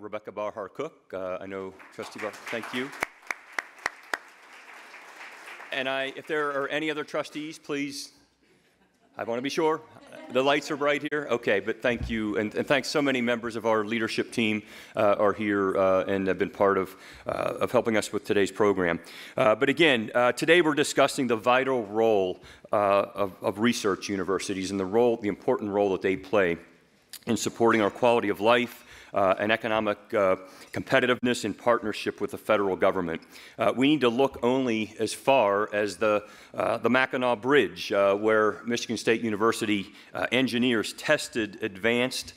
Rebecca Bahar-Cook. I know Trustee Bahar, thank you. And if there are any other trustees, please, I want to be sure. The lights are bright here? Okay, but thank you. And thanks, so many members of our leadership team are here and have been part of helping us with today's program. But again, today we're discussing the vital role of research universities and the important role that they play in supporting our quality of life and economic competitiveness in partnership with the federal government. We need to look only as far as the Mackinac Bridge, where Michigan State University engineers tested advanced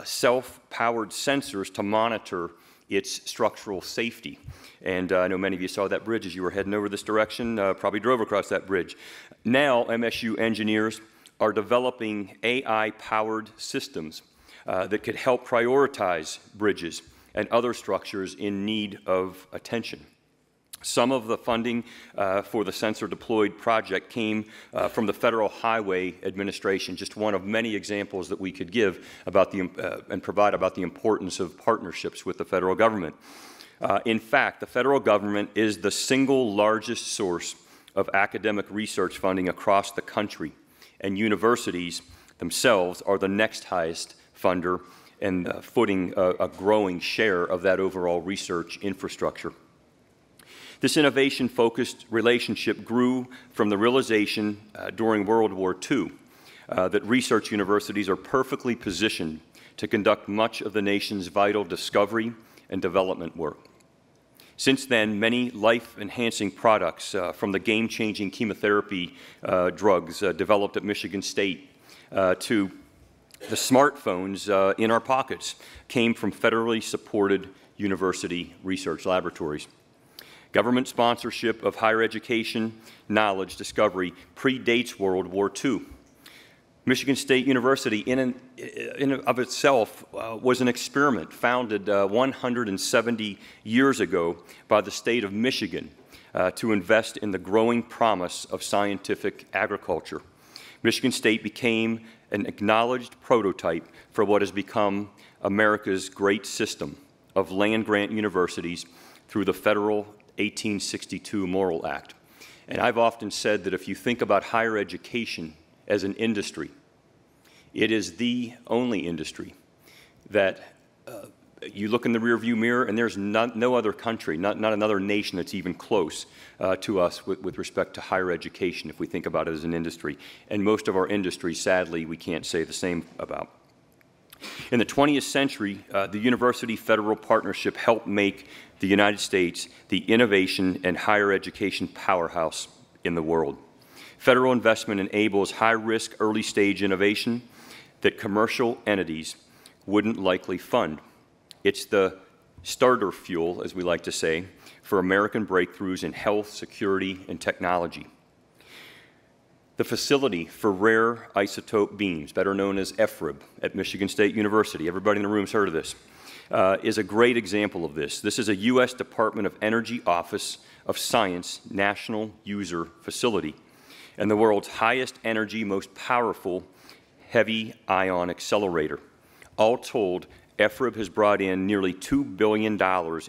self-powered sensors to monitor its structural safety. And I know many of you saw that bridge as you were heading over this direction, probably drove across that bridge. Now MSU engineers are developing AI-powered systems that could help prioritize bridges and other structures in need of attention. Some of the funding for the Sensor Deployed project came from the Federal Highway Administration, just one of many examples that we could give about and provide about the importance of partnerships with the federal government. In fact, the federal government is the single largest source of academic research funding across the country, and universities themselves are the next highest funder and footing a growing share of that overall research infrastructure. This innovation-focused relationship grew from the realization during World War II that research universities are perfectly positioned to conduct much of the nation's vital discovery and development work. Since then, many life-enhancing products from the game-changing chemotherapy drugs developed at Michigan State to the smartphones in our pockets came from federally supported university research laboratories. Government sponsorship of higher education knowledge discovery predates World War II. Michigan State University in and of itself was an experiment founded 170 years ago by the state of Michigan to invest in the growing promise of scientific agriculture. Michigan State became an acknowledged prototype for what has become America's great system of land-grant universities through the federal 1862 Morrill Act. And I've often said that if you think about higher education as an industry, it is the only industry that you look in the rearview mirror and there's no other country, not another nation that's even close to us with respect to higher education if we think about it as an industry. And most of our industries, sadly, we can't say the same about. In the 20th century, the university-federal partnership helped make the United States the innovation and higher education powerhouse in the world. Federal investment enables high-risk, early-stage innovation that commercial entities wouldn't likely fund. It's the starter fuel, as we like to say, for American breakthroughs in health, security, and technology. The facility for rare isotope beams, better known as EFRB, at Michigan State University, everybody in the room has heard of this, is a great example of this. This is a U.S. Department of Energy Office of Science national user facility and the world's highest energy, most powerful heavy ion accelerator. All told, EFRB has brought in nearly $2 billion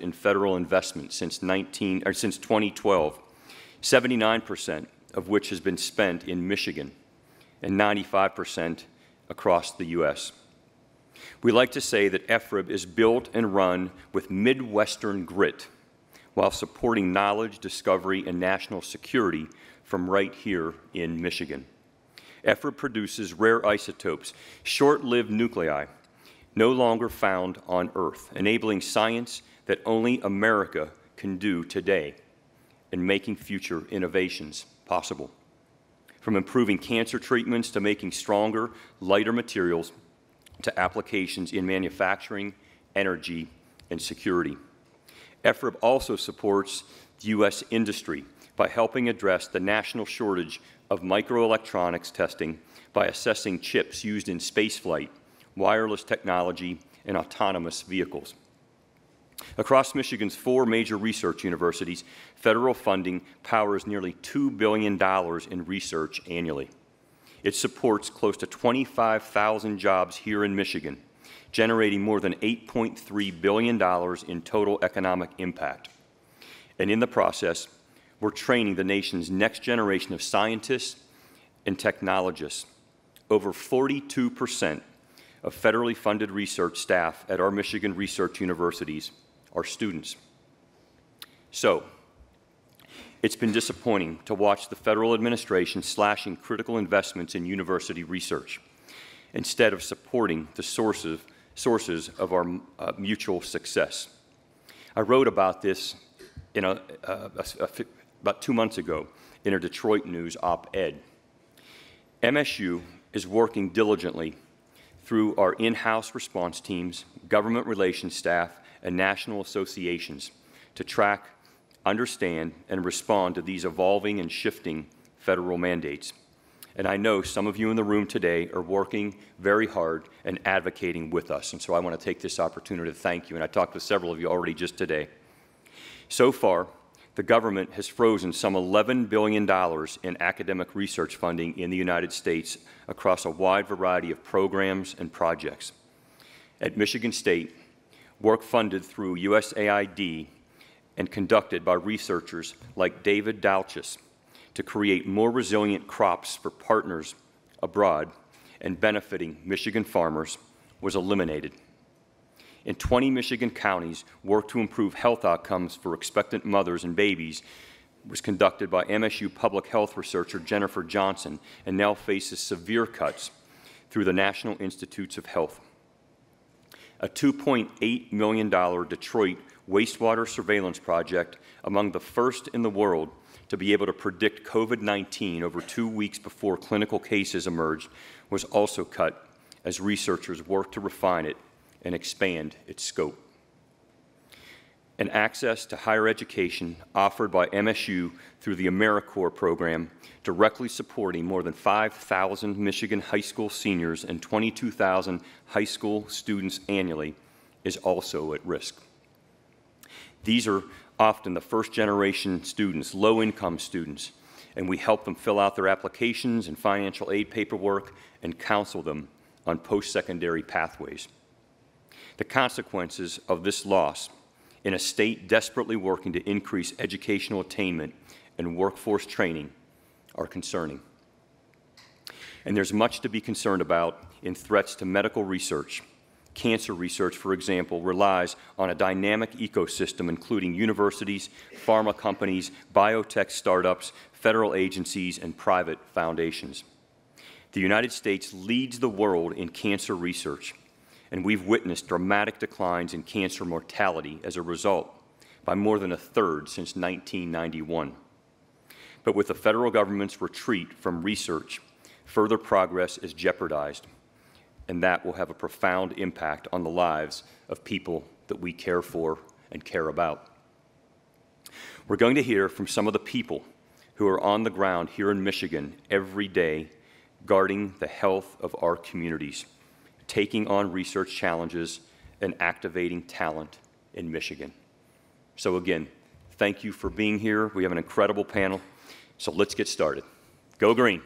in federal investment since 2012, 79% of which has been spent in Michigan and 95% across the U.S. We like to say that EFRB is built and run with Midwestern grit while supporting knowledge, discovery, and national security from right here in Michigan. EFRB produces rare isotopes, short-lived nuclei, no longer found on Earth, enabling science that only America can do today and making future innovations possible. From improving cancer treatments to making stronger, lighter materials to applications in manufacturing, energy, and security. EFRB also supports U.S. industry by helping address the national shortage of microelectronics testing by assessing chips used in spaceflight, wireless technology, and autonomous vehicles. Across Michigan's 4 major research universities, federal funding powers nearly $2 billion in research annually. It supports close to 25,000 jobs here in Michigan, generating more than $8.3 billion in total economic impact. And in the process, we're training the nation's next generation of scientists and technologists. Over 42% of federally funded research staff at our Michigan research universities are students. So, it's been disappointing to watch the federal administration slashing critical investments in university research instead of supporting the sources of our mutual success. I wrote about this in about 2 months ago in a Detroit News op-ed. MSU is working diligently through our in-house response teams, government relations staff, and national associations to track, understand, and respond to these evolving and shifting federal mandates. And I know some of you in the room today are working very hard and advocating with us, and so I want to take this opportunity to thank you, and I talked with several of you already just today. So far, the government has frozen some $11 billion in academic research funding in the United States across a wide variety of programs and projects. At Michigan State, work funded through USAID and conducted by researchers like David Dalchis to create more resilient crops for partners abroad and benefiting Michigan farmers was eliminated. In 20 Michigan counties, work to improve health outcomes for expectant mothers and babies was conducted by MSU public health researcher Jennifer Johnson and now faces severe cuts through the National Institutes of Health. A $2.8 million Detroit wastewater surveillance project, among the first in the world to be able to predict COVID-19 over 2 weeks before clinical cases emerged, was also cut as researchers worked to refine it and expand its scope. And access to higher education offered by MSU through the AmeriCorps program, directly supporting more than 5,000 Michigan high school seniors and 22,000 high school students annually, is also at risk. These are often the first-generation students, low-income students, and we help them fill out their applications and financial aid paperwork and counsel them on post-secondary pathways. The consequences of this loss in a state desperately working to increase educational attainment and workforce training are concerning. And there's much to be concerned about in threats to medical research. Cancer research, for example, relies on a dynamic ecosystem including universities, pharma companies, biotech startups, federal agencies, and private foundations. The United States leads the world in cancer research, and we've witnessed dramatic declines in cancer mortality as a result, by more than a third since 1991. But with the federal government's retreat from research, further progress is jeopardized, and that will have a profound impact on the lives of people that we care for and care about. We're going to hear from some of the people who are on the ground here in Michigan every day, guarding the health of our communities, taking on research challenges, and activating talent in Michigan. So again, thank you for being here. We have an incredible panel, so let's get started. Go Green.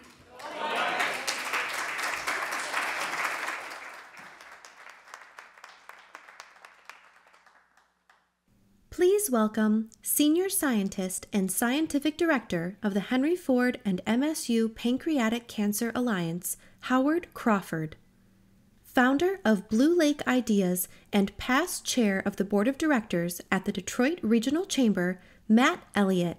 Please welcome Senior Scientist and Scientific Director of the Henry Ford and MSU Pancreatic Cancer Alliance, Howard Crawford. Founder of Blue Lake Ideas and past chair of the Board of Directors at the Detroit Regional Chamber, Matt Elliott.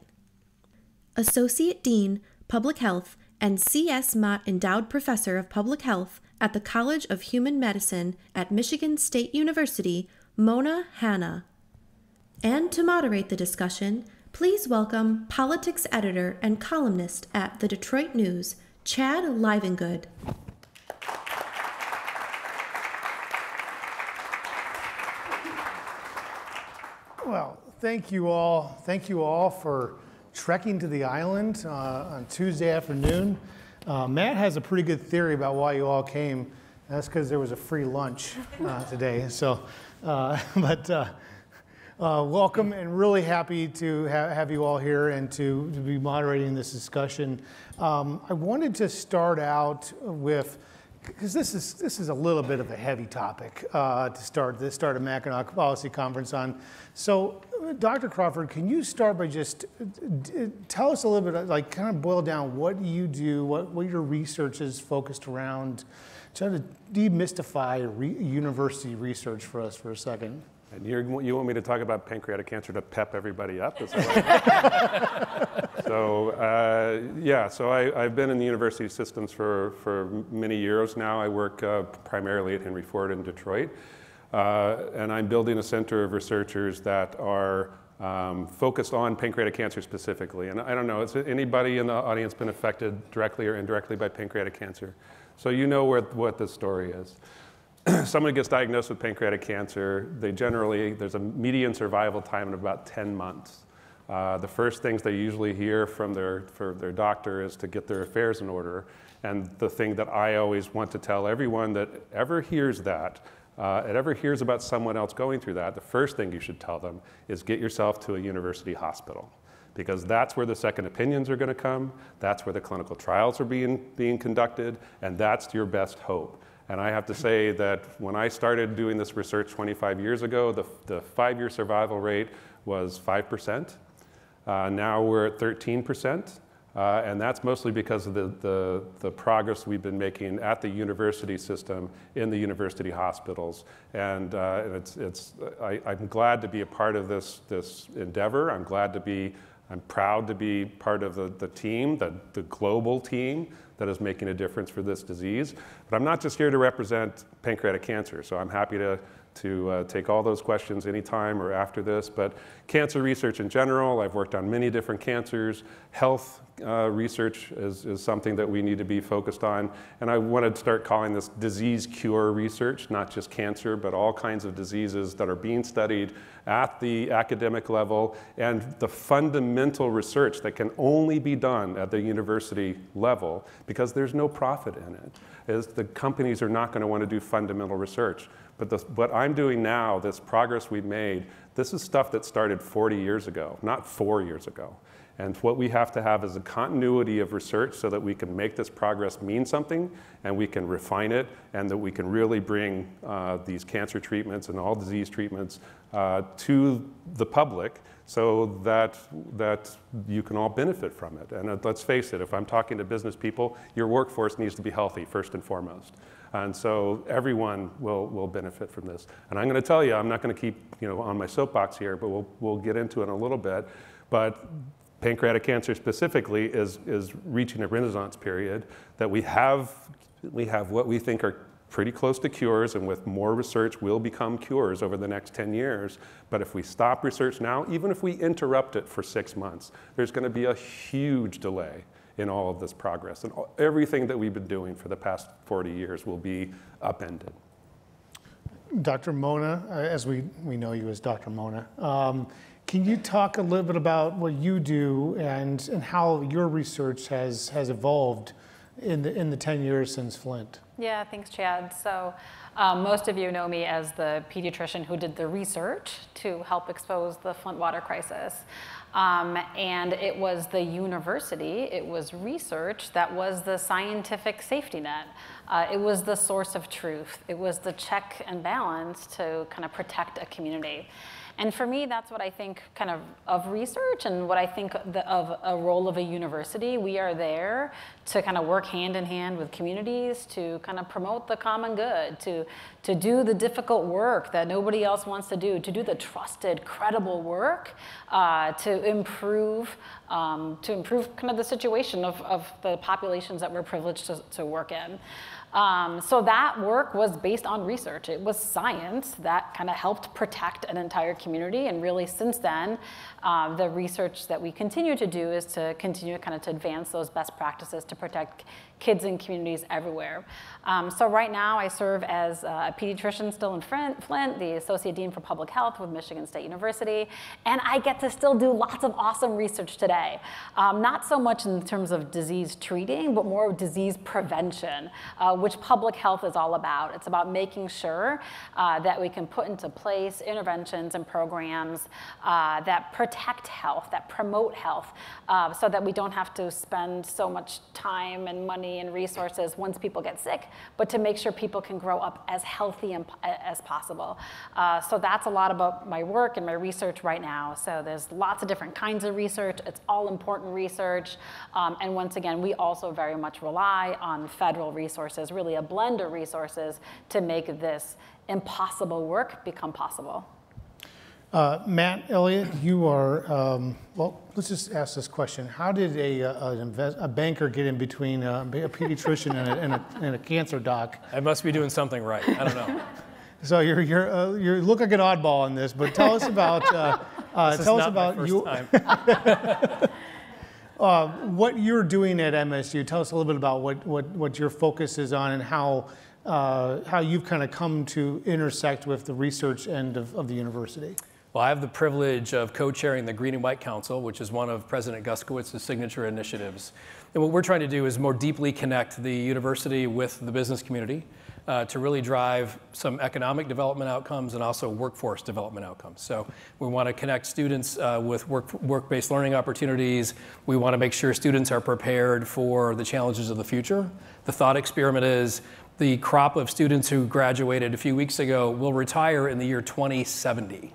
Associate Dean, Public Health, and C.S. Mott Endowed Professor of Public Health at the College of Human Medicine at Michigan State University, Mona Hanna. And to moderate the discussion, please welcome politics editor and columnist at the Detroit News, Chad Livengood. Well, thank you all. Thank you all for trekking to the island on Tuesday afternoon. Matt has a pretty good theory about why you all came. That's because there was a free lunch today. So, welcome, and really happy to have you all here and to be moderating this discussion. I wanted to start out with because this is a little bit of a heavy topic to start a Mackinac Policy Conference on. So, Dr. Crawford, can you start by just tell us a little bit, like kind of boil down what you do, what your research is focused around, try to demystify university research for us for a second. And you want me to talk about pancreatic cancer to pep everybody up? Is that right? So I've been in the university systems for many years now. I work primarily at Henry Ford in Detroit. And I'm building a center of researchers that are focused on pancreatic cancer specifically. And I don't know, has anybody in the audience been affected directly or indirectly by pancreatic cancer? So you know what the story is. Someone gets diagnosed with pancreatic cancer, there's a median survival time of about 10 months. The first things they usually hear from their doctor is to get their affairs in order. And the thing that I always want to tell everyone that ever hears that, ever hears about someone else going through that, the first thing you should tell them is get yourself to a university hospital. Because that's where the second opinions are going to come, that's where the clinical trials are being conducted, and that's your best hope. And I have to say that when I started doing this research 25 years ago, the 5-year survival rate was 5%. Now we're at 13%. And that's mostly because of the progress we've been making at the university system in the university hospitals. And I'm glad to be a part of this endeavor. I'm proud to be part of the team, the global team that is making a difference for this disease. But I'm not just here to represent pancreatic cancer, so I'm happy to take all those questions anytime or after this. But cancer research in general, I've worked on many different cancers. Health research is something that we need to be focused on. And I want to start calling this disease cure research, not just cancer, but all kinds of diseases that are being studied at the academic level, and the fundamental research that can only be done at the university level because there's no profit in it. Is the companies are not going to want to do fundamental research. But what I'm doing now, this progress we've made, this is stuff that started 40 years ago, not 4 years ago. And what we have to have is a continuity of research so that we can make this progress mean something, and we can refine it, and that we can really bring these cancer treatments and all disease treatments to the public so that you can all benefit from it. And let's face it, if I'm talking to business people, your workforce needs to be healthy first and foremost. And so everyone will benefit from this. And I'm going to tell you, I'm not going to keep on my soapbox here, but we'll get into it in a little bit. But pancreatic cancer specifically is reaching a renaissance period that we have what we think are pretty close to cures, and with more research will become cures over the next 10 years. But if we stop research now, even if we interrupt it for 6 months, there's going to be a huge delay in all of this progress. And everything that we've been doing for the past 40 years will be upended. Dr. Mona, as we know you as Dr. Mona, can you talk a little bit about what you do and how your research has evolved in the 10 years since Flint? Yeah, thanks, Chad. So most of you know me as the pediatrician who did the research to help expose the Flint water crisis. And it was the university, it was research that was the scientific safety net. It was the source of truth. It was the check and balance to kind of protect a community. And for me, that's what I think kind of research and what I think of a role of a university. We are there to kind of work hand in hand with communities to kind of promote the common good, to do the difficult work that nobody else wants to do the trusted, credible work to improve kind of the situation of the populations that we're privileged to work in. So that work was based on research. It was science that kind of helped protect an entire community. And really since then, the research that we continue to do is to continue kind of to advance those best practices to protect kids and communities everywhere. So right now I serve as a pediatrician still in Flint, the Associate Dean for Public Health with Michigan State University. And I get to still do lots of awesome research today. day. Not so much in terms of disease treating, but more of disease prevention, which public health is all about. It's about making sure that we can put into place interventions and programs that protect health, that promote health, so that we don't have to spend so much time and money and resources once people get sick, but to make sure people can grow up as healthy as possible. So that's a lot about my work and my research right now. So there's lots of different kinds of research. It's all important research. And once again, we also very much rely on federal resources, really a blend of resources to make this impossible work become possible. Matt Elliott, you are, well, let's just ask this question. How did a banker get in between a pediatrician and a cancer doc? I must be doing something right. I don't know. So you look like an oddball in this, but tell us about what you're doing at MSU. Tell us a little bit about what your focus is on and how you've kind of come to intersect with the research end of the university. Well, I have the privilege of co-chairing the Green and White Council, which is one of President Guskiwitz's signature initiatives. And what we're trying to do is more deeply connect the university with the business community to really drive some economic development outcomes and also workforce development outcomes. So we want to connect students with work-based learning opportunities. We want to make sure students are prepared for the challenges of the future. The thought experiment is the crop of students who graduated a few weeks ago will retire in the year 2070.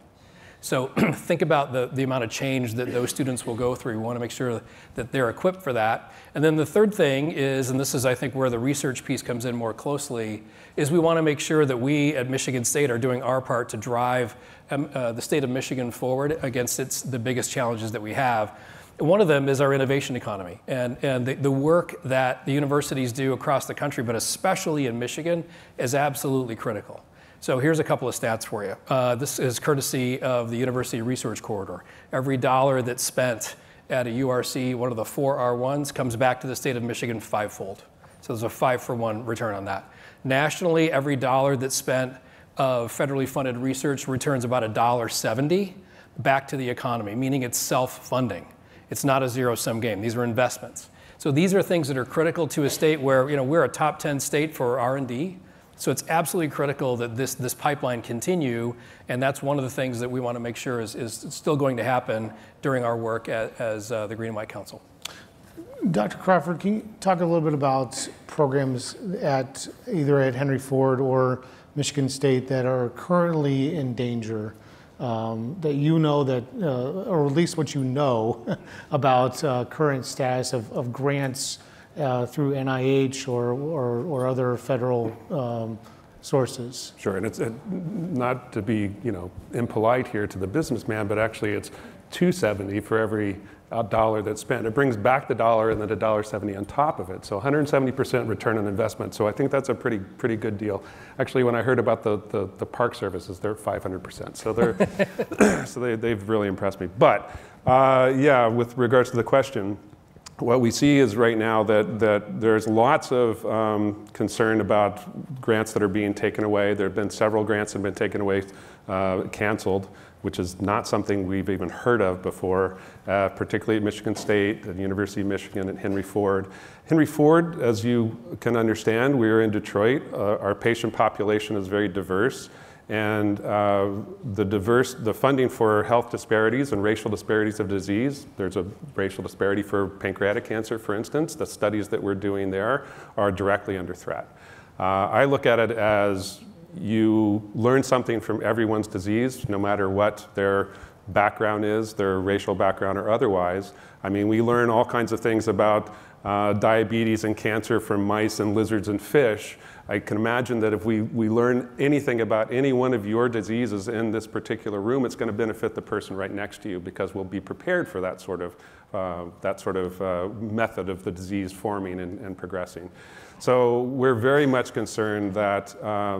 So think about the amount of change that those students will go through. We want to make sure that they're equipped for that. And then the third thing is, and this is I think where the research piece comes in more closely, is we want to make sure that we at Michigan State are doing our part to drive the state of Michigan forward against the biggest challenges that we have. And one of them is our innovation economy and the work that the universities do across the country, but especially in Michigan, is absolutely critical. So here's a couple of stats for you. This is courtesy of the University Research Corridor. Every dollar that's spent at a URC, one of the 4 R1s, comes back to the state of Michigan fivefold. So there's a 5-for-1 return on that. Nationally, every dollar that's spent of federally funded research returns about $1.70 back to the economy, meaning it's self-funding. It's not a zero-sum game. These are investments. So these are things that are critical to a state where we're a top 10 state for R&D. So it's absolutely critical that this pipeline continue, and that's one of the things that we want to make sure is still going to happen during our work as the Green and White Council. Dr. Crawford, can you talk a little bit about programs either at Henry Ford or Michigan State that are currently in danger, that you know or at least what you know about current status of grants through NIH or other federal sources? Sure, and it's not to be impolite here to the businessman, but actually it's $2.70 for every dollar that's spent. It brings back the dollar and then $1.70 on top of it. So 170% return on investment. So I think that's a pretty good deal. Actually, when I heard about the park services, they're 500%. So they've really impressed me. But yeah, with regards to the question, what we see is right now that there's lots of concern about grants that are being taken away. There have been several grants that have been taken away, canceled, which is not something we've even heard of before, particularly at Michigan State, at the University of Michigan, at Henry Ford. Henry Ford, as you can understand, we're in Detroit. Our patient population is very diverse. And the funding for health disparities and racial disparities of disease, there's a racial disparity for pancreatic cancer, for instance. The studies that we're doing there are directly under threat. I look at it as you learn something from everyone's disease, no matter what their background is, their racial background or otherwise. I mean, we learn all kinds of things about diabetes and cancer from mice and lizards and fish. I can imagine that if we learn anything about any one of your diseases in this particular room, it's going to benefit the person right next to you because we'll be prepared for that sort of method of the disease forming and progressing. So we're very much concerned that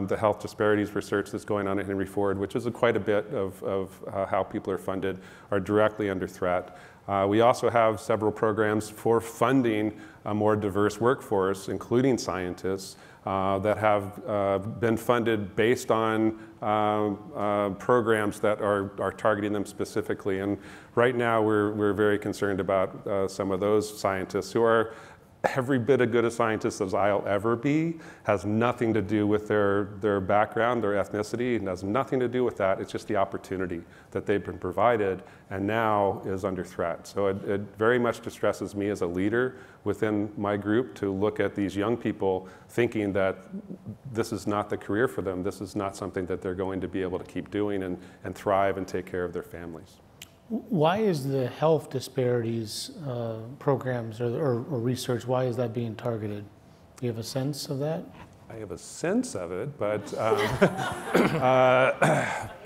the health disparities research that's going on at Henry Ford, which is quite a bit of how people are funded, are directly under threat. We also have several programs for funding a more diverse workforce, including scientists, that have been funded based on programs that are targeting them specifically. And right now we're very concerned about some of those scientists who are every bit as good a scientist as I'll ever be. Has nothing to do with their background, their ethnicity. It has nothing to do with that. It's just the opportunity that they've been provided and now is under threat. So it very much distresses me as a leader within my group to look at these young people thinking that this is not the career for them. This is not something that they're going to be able to keep doing and thrive and take care of their families. Why is the health disparities programs or research, why is that being targeted? Do you have a sense of that? I have a sense of it, but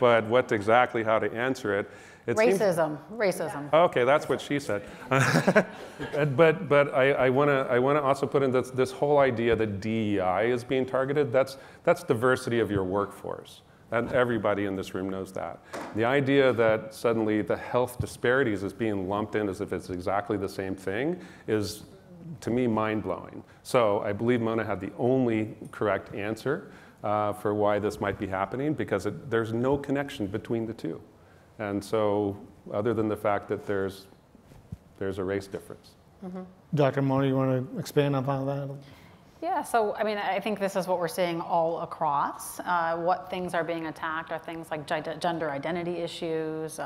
but what exactly how to answer it? Racism. Okay, that's what she said. but I want to also put in this whole idea that DEI is being targeted. That's diversity of your workforce. And everybody in this room knows that. The idea that suddenly the health disparities is being lumped in as if it's exactly the same thing is, to me, mind-blowing. So I believe Mona had the only correct answer for why this might be happening, because there's no connection between the two. And so, other than the fact that there's a race difference. Mm-hmm. Dr. Mona, you want to expand upon that? Yeah, so I mean, I think this is what we're seeing all across. What things are being attacked are things like gender identity issues,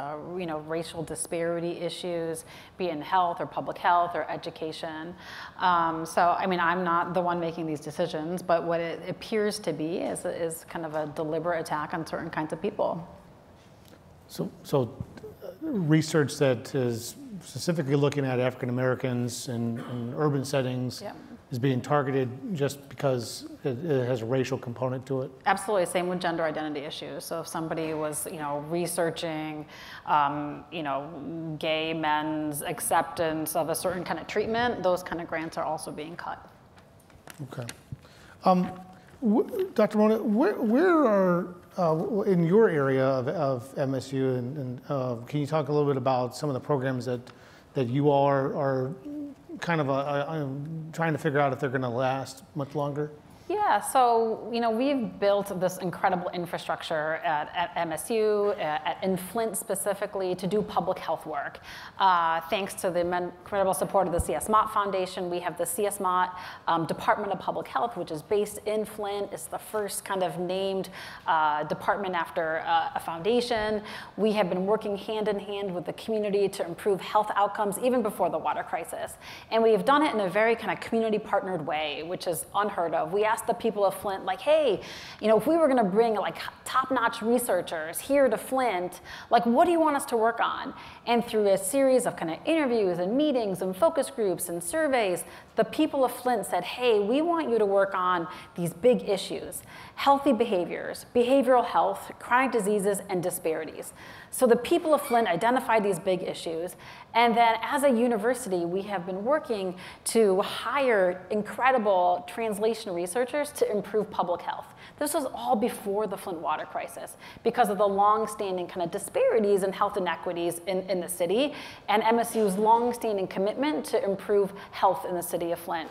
racial disparity issues, be it in health or public health or education. So I mean, I'm not the one making these decisions, but what it appears to be is kind of a deliberate attack on certain kinds of people. So research that is specifically looking at African Americans in urban settings. Yep. Is being targeted just because it has a racial component to it? Absolutely, same with gender identity issues. So if somebody was, researching, gay men's acceptance of a certain kind of treatment, those kind of grants are also being cut. Okay. Dr. Mona, where are, in your area of MSU, and can you talk a little bit about some of the programs that you all are kind of trying to figure out if they're going to last much longer? Yeah, so we've built this incredible infrastructure at MSU, in Flint specifically, to do public health work. Thanks to the incredible support of the C.S. Mott Foundation, we have the C.S. Mott Department of Public Health, which is based in Flint. It's the first kind of named department after a foundation. We have been working hand in hand with the community to improve health outcomes even before the water crisis. And we've done it in a very kind of community partnered way, which is unheard of. We asked the people of Flint, like, hey, if we were going to bring like top-notch researchers here to Flint, like, what do you want us to work on? And through a series of kind of interviews and meetings and focus groups and surveys, the people of Flint said, hey, we want you to work on these big issues: healthy behaviors, behavioral health, chronic diseases, and disparities. So the people of Flint identified these big issues, and then as a university, we have been working to hire incredible translation researchers to improve public health. This was all before the Flint water crisis because of the long-standing kind of disparities and health inequities in the city, and MSU's long-standing commitment to improve health in the city of Flint.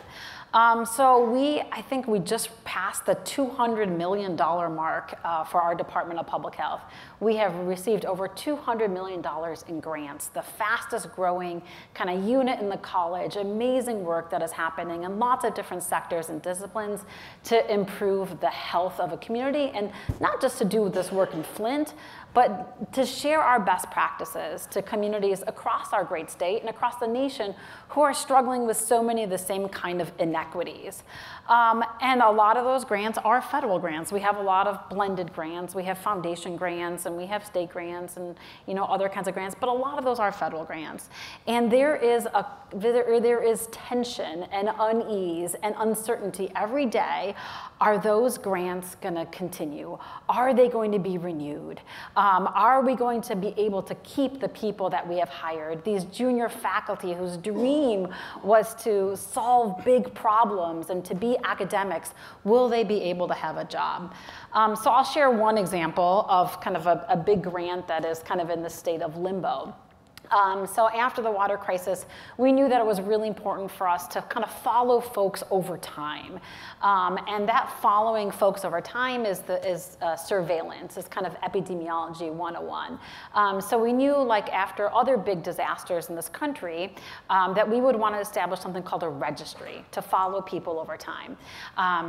So I think we just passed the $200 million mark for our Department of Public Health. We have received over $200 million in grants, the fastest growing kind of unit in the college. Amazing work that is happening in lots of different sectors and disciplines to improve the health of a community, and not just to do this work in Flint, but to share our best practices to communities across our great state and across the nation who are struggling with so many of the same kind of inequities. And a lot of those grants are federal grants. We have a lot of blended grants. We have foundation grants, and we have state grants, and other kinds of grants, but a lot of those are federal grants. And there is tension and unease and uncertainty every day. Are those grants going to continue? Are they going to be renewed? Are we going to be able to keep the people that we have hired, these junior faculty whose dream was to solve big problems and to be academics? Will they be able to have a job? So I'll share one example of kind of a big grant that is kind of in the state of limbo. So after the water crisis, we knew that it was really important for us to kind of follow folks over time. And that following folks over time is surveillance, is kind of epidemiology 101. So we knew, like after other big disasters in this country, that we would want to establish something called a registry to follow people over time.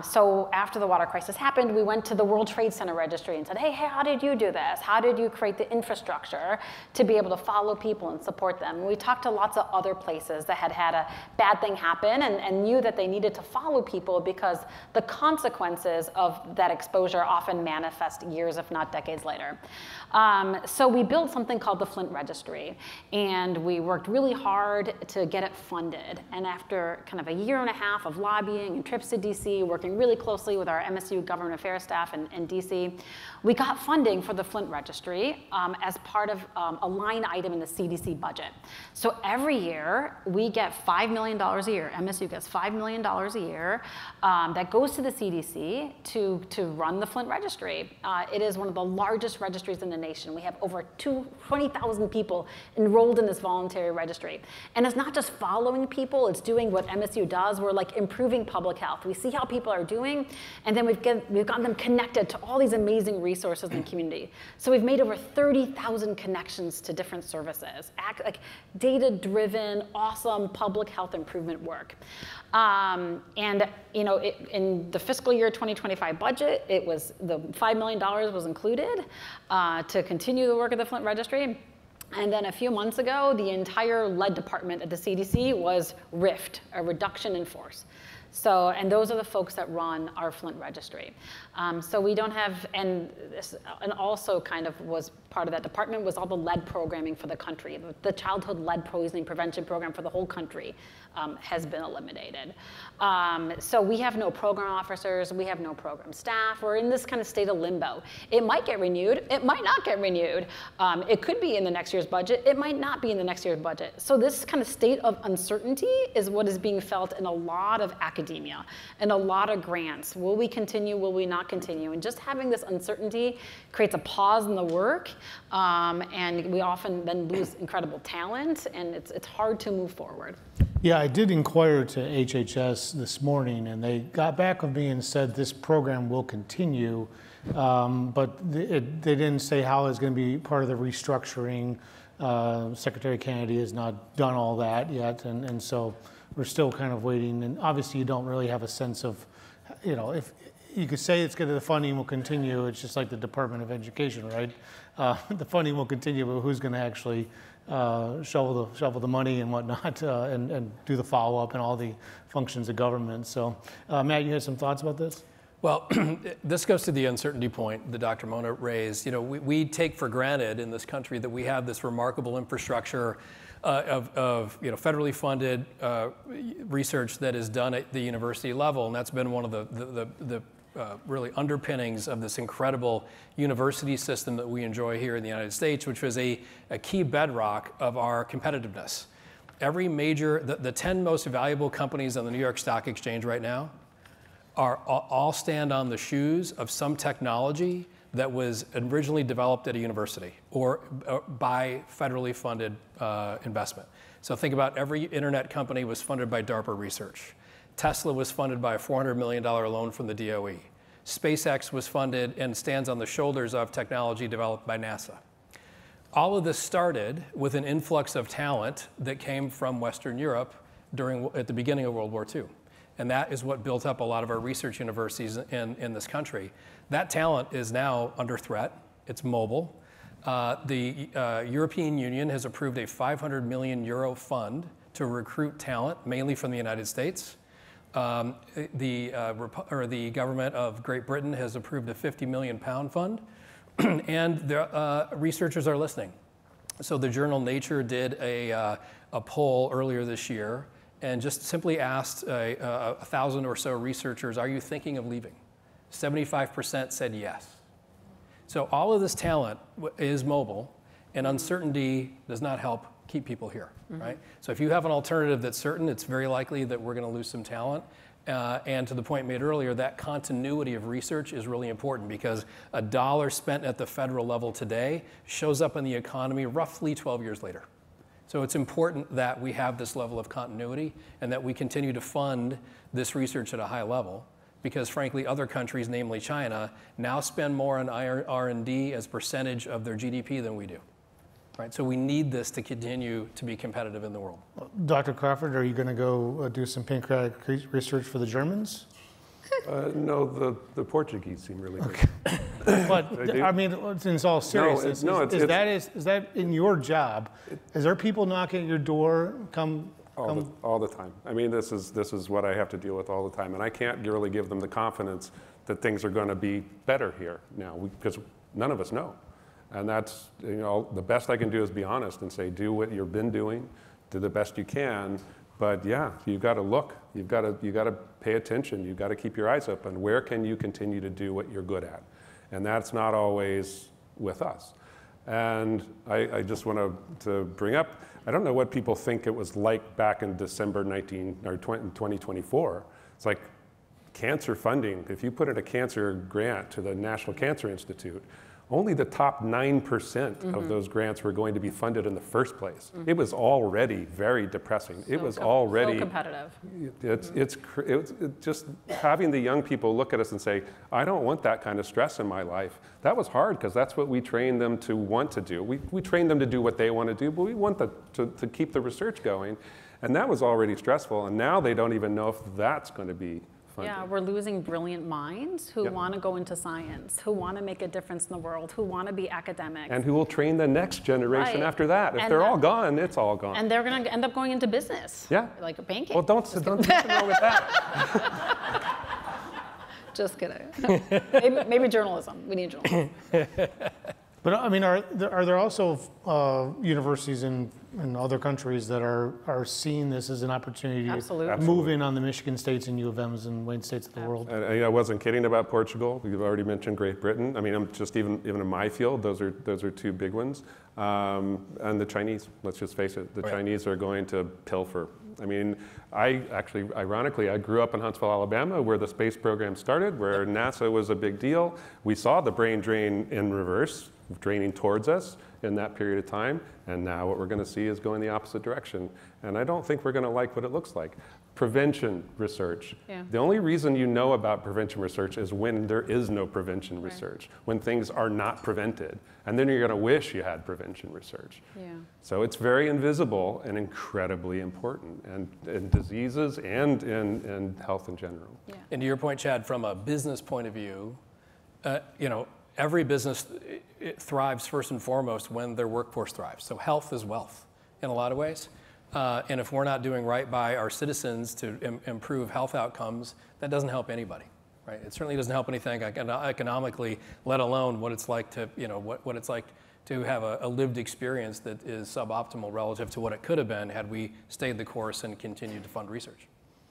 So after the water crisis happened, we went to the World Trade Center registry and said, hey, how did you do this? How did you create the infrastructure to be able to follow people and support them? And we talked to lots of other places that had had a bad thing happen and knew that they needed to follow people because the consequences of that exposure often manifest years, if not decades later. So we built something called the Flint Registry, and we worked really hard to get it funded. And after kind of a year and a half of lobbying and trips to DC, working really closely with our MSU government affairs staff in DC, we got funding for the Flint Registry as part of a line item in the CDC budget. So every year, we get $5 million a year. MSU gets $5 million a year that goes to the CDC to run the Flint Registry. It is one of the largest registries in the nation. We have over 20,000 people enrolled in this voluntary registry. And it's not just following people, it's doing what MSU does. We're like improving public health. We see how people are doing, and then we've gotten them connected to all these amazing resources in the community. So we've made over 30,000 connections to different services, like data-driven, awesome public health improvement work. And in the fiscal year 2025 budget, it was the $5 million was included to continue the work of the Flint Registry. And then a few months ago, the entire lead department at the CDC was RIFT, a reduction in force. So, and those are the folks that run our Flint Registry. So we don't have, and also kind of was part of that department was all the lead programming for the country. The childhood lead poisoning prevention program for the whole country has been eliminated. So we have no program officers, we have no program staff. We're in this kind of state of limbo. It might get renewed, it might not get renewed. It could be in the next year's budget, it might not be in the next year's budget. So this kind of state of uncertainty is what is being felt in a lot of academia and a lot of grants. Will we continue, will we not continue? And just having this uncertainty creates a pause in the work, and we often then lose incredible talent, and it's hard to move forward. Yeah, I did inquire to HHS this morning, and they got back with me and said this program will continue, but they didn't say how it's going to be part of the restructuring. Secretary Kennedy has not done all that yet, and so we're still kind of waiting. And obviously, you don't really have a sense of, if you could say it's going to, the funding will continue. It's just like the Department of Education, right? The funding will continue, but who's going to actually shovel the money and whatnot, and do the follow-up and all the functions of government. So, Matt, you had some thoughts about this? Well, this goes to the uncertainty point that Dr. Mona raised. We take for granted in this country that we have this remarkable infrastructure of federally funded research that is done at the university level, and that's been one of the really underpinnings of this incredible university system that we enjoy here in the United States, which was a key bedrock of our competitiveness. Every major, the 10 most valuable companies on the New York Stock Exchange right now all stand on the shoes of some technology that was originally developed at a university or by federally funded investment. So think about every internet company was funded by DARPA research. Tesla was funded by a $400 million loan from the DOE. SpaceX was funded and stands on the shoulders of technology developed by NASA. All of this started with an influx of talent that came from Western Europe at the beginning of World War II. And that is what built up a lot of our research universities in this country. That talent is now under threat. It's mobile. The European Union has approved a 500 million euro fund to recruit talent, mainly from the United States. The government of Great Britain has approved a 50 million pound fund, and the researchers are listening. So the journal Nature did a poll earlier this year and just simply asked 1,000 or so researchers, are you thinking of leaving? 75% said yes. So all of this talent is mobile, and uncertainty does not help keep people here, right? So if you have an alternative that's certain, it's very likely that we're going to lose some talent. And to the point made earlier, that continuity of research is really important because a dollar spent at the federal level today shows up in the economy roughly 12 years later. So it's important that we have this level of continuity and that we continue to fund this research at a high level, because frankly, other countries, namely China, now spend more on R&D as a percentage of their GDP than we do. Right? So we need this to continue to be competitive in the world. Dr. Crawford, are you going to go do some pancreatic research for the Germans? No, the Portuguese seem really good. But I mean, in all seriousness, is that in your job? Is there people knocking at your door? All the time. I mean, this is what I have to deal with all the time, and I can't really give them the confidence that things are going to be better here now, because none of us know. And that's, the best I can do is be honest and say, do what you've been doing, do the best you can. But yeah, you've got to look. You've got to pay attention. You've got to keep your eyes open. Where can you continue to do what you're good at? And that's not always with us. And I just want to bring up, I don't know what people think it was like back in December 2024. It's like cancer funding. If you put in a cancer grant to the National Cancer Institute, only the top 9% of those grants were going to be funded in the first place. It was already very depressing. It was already so competitive. It's just having the young people look at us and say, I don't want that kind of stress in my life. That was hard, because that's what we trained them to want to do. We trained them to do what they want to do, but we want to keep the research going. And that was already stressful. And now they don't even know if that's going to be funded. Yeah, we're losing brilliant minds who want to go into science, who want to make a difference in the world, who want to be academics. And who will train the next generation after that. If they're all gone, it's all gone. And they're going to end up going into business. Yeah. Like banking. Well, don't nothing wrong with that. Just kidding. maybe journalism. We need journalism. But I mean, are there also universities in other countries that are seeing this as an opportunity to move in on the Michigan States and U of M's and Wayne States of the world? And I wasn't kidding about Portugal. We've already mentioned Great Britain. I mean, I'm just even in my field, those are two big ones. And the Chinese, let's just face it, the Chinese are going to pilfer. I mean, ironically, I grew up in Huntsville, Alabama, where the space program started, where NASA was a big deal. We saw the brain drain in reverse, draining towards us in that period of time. And now what we're going to see is going the opposite direction. And I don't think we're going to like what it looks like. Prevention research. Yeah. The only reason you know about prevention research is when there is no prevention research, when things are not prevented. And then you're going to wish you had prevention research. Yeah. So it's very invisible and incredibly important, and in diseases and in health in general. Yeah. And to your point, Chad, from a business point of view, every business it thrives first and foremost when their workforce thrives. So health is wealth in a lot of ways. And if we're not doing right by our citizens to improve health outcomes, that doesn't help anybody, right? It certainly doesn't help anything economically, let alone what it's like to, what it's like to have a lived experience that is suboptimal relative to what it could have been had we stayed the course and continued to fund research.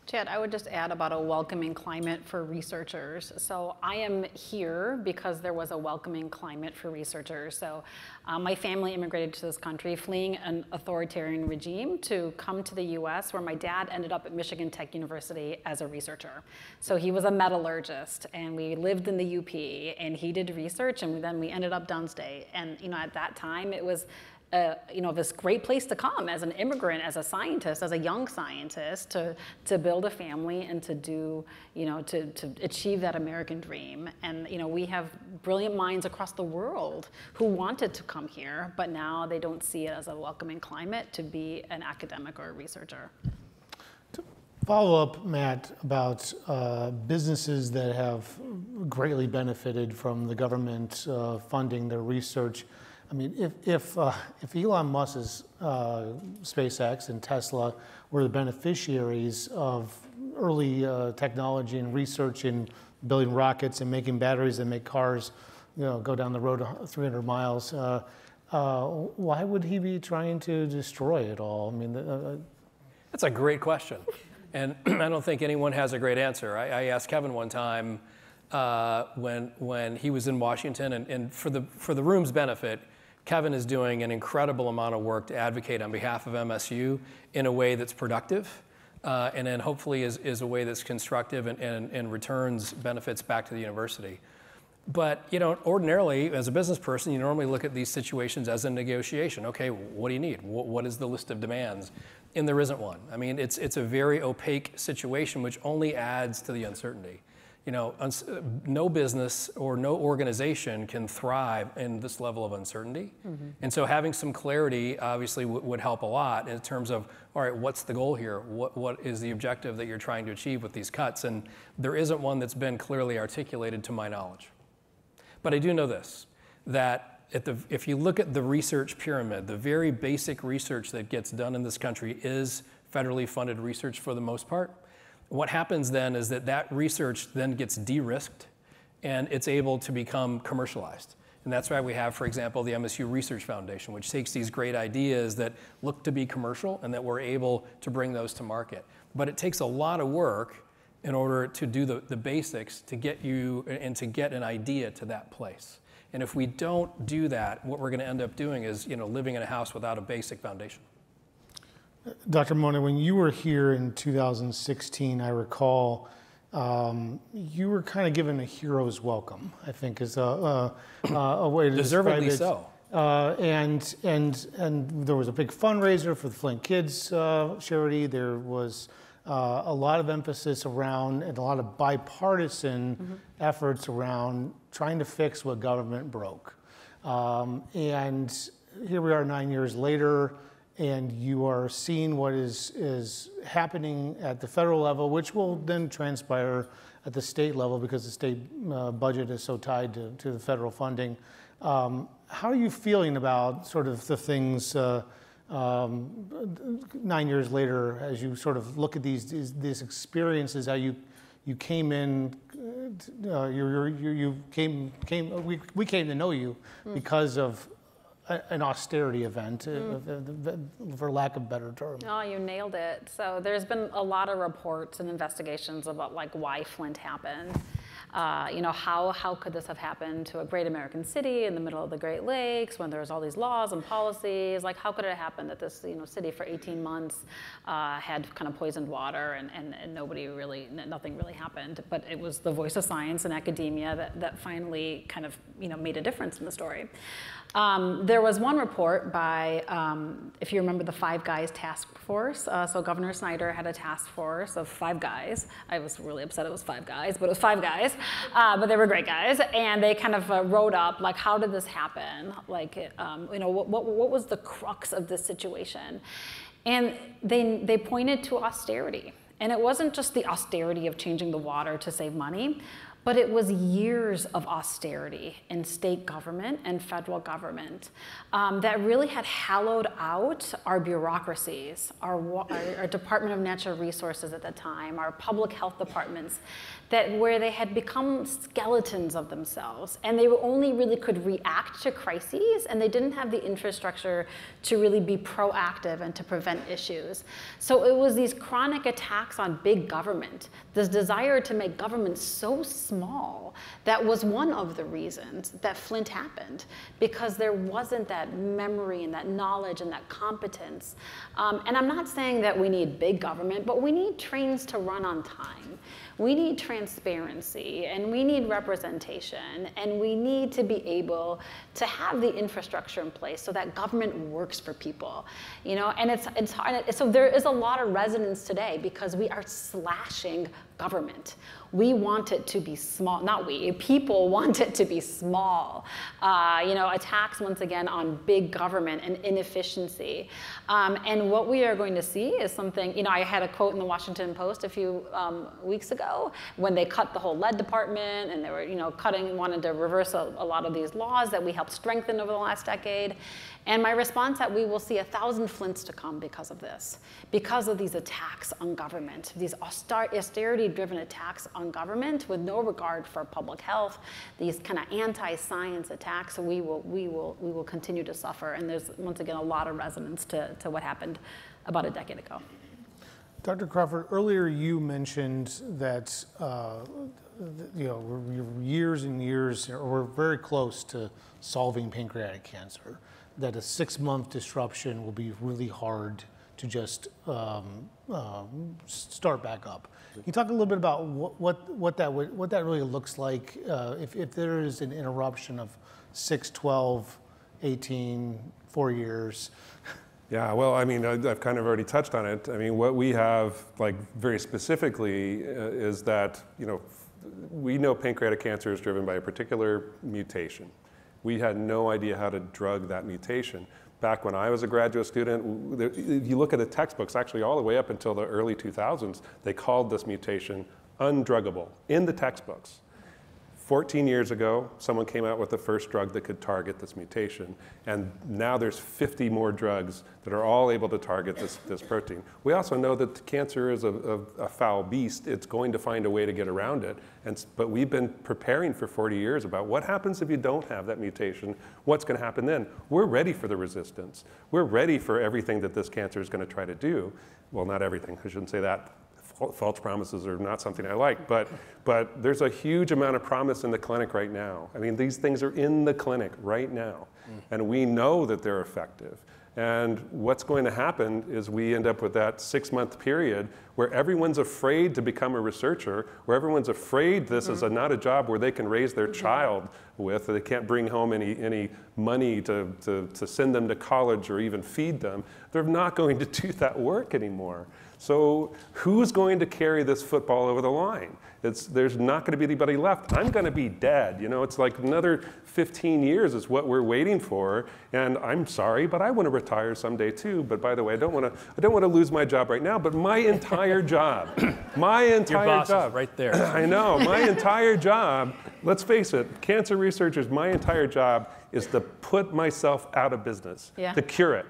Chad, I would just add about a welcoming climate for researchers. So I am here because there was a welcoming climate for researchers. So my family immigrated to this country fleeing an authoritarian regime to come to the US, where my dad ended up at Michigan Tech University as a researcher. So he was a metallurgist, and we lived in the UP, and he did research, and then we ended up downstate. And at that time it was this great place to come as an immigrant, as a scientist, as a young scientist, to build a family and to do, to achieve that American dream. And, we have brilliant minds across the world who wanted to come here, but now they don't see it as a welcoming climate to be an academic or a researcher. To follow up, Matt, about businesses that have greatly benefited from the government funding their research. I mean, if Elon Musk's SpaceX and Tesla were the beneficiaries of early technology and research in building rockets and making batteries that make cars, go down the road 300 miles, why would he be trying to destroy it all? I mean, that's a great question, and I don't think anyone has a great answer. I asked Kevin one time when he was in Washington, and for the room's benefit, Kevin is doing an incredible amount of work to advocate on behalf of MSU in a way that's productive, and then hopefully is a way that's constructive and returns benefits back to the university. But ordinarily, as a business person, you normally look at these situations as a negotiation. Okay, what do you need? What is the list of demands? And there isn't one. I mean, it's a very opaque situation, which only adds to the uncertainty. No business or no organization can thrive in this level of uncertainty. And so having some clarity obviously would help a lot in terms of, all right, what's the goal here? What is the objective that you're trying to achieve with these cuts? And there isn't one that's been clearly articulated to my knowledge. But I do know this, that if you look at the research pyramid, the very basic research that gets done in this country is federally funded research for the most part. What happens then is that research then gets de-risked and it's able to become commercialized. And that's why we have, for example, the MSU Research Foundation, which takes these great ideas that look to be commercial and that we're able to bring those to market. But it takes a lot of work in order to do the basics to get you and to get an idea to that place. And if we don't do that, what we're going to end up doing is living in a house without a basic foundation. Dr. Mona, when you were here in 2016, I recall you were kind of given a hero's welcome, I think is a way to Deservedly describe it. so. And there was a big fundraiser for the Flint Kids charity. There was a lot of emphasis around and a lot of bipartisan efforts around trying to fix what government broke. And here we are 9 years later, and you are seeing what is happening at the federal level, which will then transpire at the state level because the state budget is so tied to the federal funding. How are you feeling about sort of the things 9 years later as you sort of look at these experiences, how you came in, we came to know you because of an austerity event, for lack of a better term. Oh, you nailed it. So there's been a lot of reports and investigations about why Flint happened. How could this have happened to a great American city in the middle of the Great Lakes when there's all these laws and policies? How could it happen that this city for 18 months had kind of poisoned water and nothing really happened? But it was the voice of science and academia that finally kind of made a difference in the story. There was one report by, if you remember, the Five Guys task force. So Governor Snyder had a task force of 5 guys. I was really upset it was 5 guys, but it was 5 guys. But they were great guys, and they kind of wrote up how did this happen? What was the crux of this situation? And they pointed to austerity, and it wasn't just the austerity of changing the water to save money. But it was years of austerity in state government and federal government that really had hollowed out our bureaucracies, our Department of Natural Resources at the time, our public health departments, where they had become skeletons of themselves, and they only really could react to crises, and they didn't have the infrastructure to really be proactive and to prevent issues. So it was these chronic attacks on big government, this desire to make government so small, that was one of the reasons that Flint happened, because there wasn't that memory and that knowledge and that competence. And I'm not saying that we need big government, but we need trains to run on time. We need transparency, and we need representation, and we need to be able to have the infrastructure in place so that government works for people, and it's hard. So there is a lot of resonance today because we are slashing government. We want it to be small, not we, people want it to be small. Attacks once again on big government and inefficiency. And what we are going to see is something, I had a quote in the Washington Post a few weeks ago when they cut the whole lead department and they were, wanted to reverse a lot of these laws that we helped strengthen over the last decade. And my response that we will see 1,000 Flints to come because of this, because of these attacks on government, these austerity-driven attacks on government with no regard for public health, these kind of anti-science attacks. We will continue to suffer. And there's once again a lot of resonance to what happened about a decade ago. Dr. Crawford, earlier you mentioned that we're years and years, or we're very close to solving pancreatic cancer, that a 6-month disruption will be really hard to just start back up. Can you talk a little bit about what that really looks like if there is an interruption of 6, 12, 18, 4 years? Yeah, well, I mean, I've kind of already touched on it. I mean, what we have, like, very specifically is that, we know pancreatic cancer is driven by a particular mutation. We had no idea how to drug that mutation. Back when I was a graduate student, if you look at the textbooks, actually all the way up until the early 2000s, they called this mutation undruggable in the textbooks. 14 years ago, someone came out with the first drug that could target this mutation, and now there's 50 more drugs that are all able to target this protein. We also know that cancer is a foul beast. It's going to find a way to get around it, but we've been preparing for 40 years about what happens if you don't have that mutation, what's going to happen then. We're ready for the resistance. We're ready for everything that this cancer is going to try to do. Well, not everything, I shouldn't say that. False promises are not something I like, but there's a huge amount of promise in the clinic right now. I mean, these things are in the clinic right now, and we know that they're effective. And what's going to happen is we end up with that 6-month period where everyone's afraid to become a researcher, where everyone's afraid this is not a job where they can raise their child with, they can't bring home any money to send them to college or even feed them. They're not going to do that work anymore. So who's going to carry this football over the line? There's not going to be anybody left. I'm going to be dead. It's like another 15 years is what we're waiting for. And I'm sorry, but I want to retire someday too. But by the way, I don't want to lose my job right now. But my entire job, Your boss is right there. I know, my entire job. Let's face it, cancer researchers. My entire job is to put myself out of business, to cure it,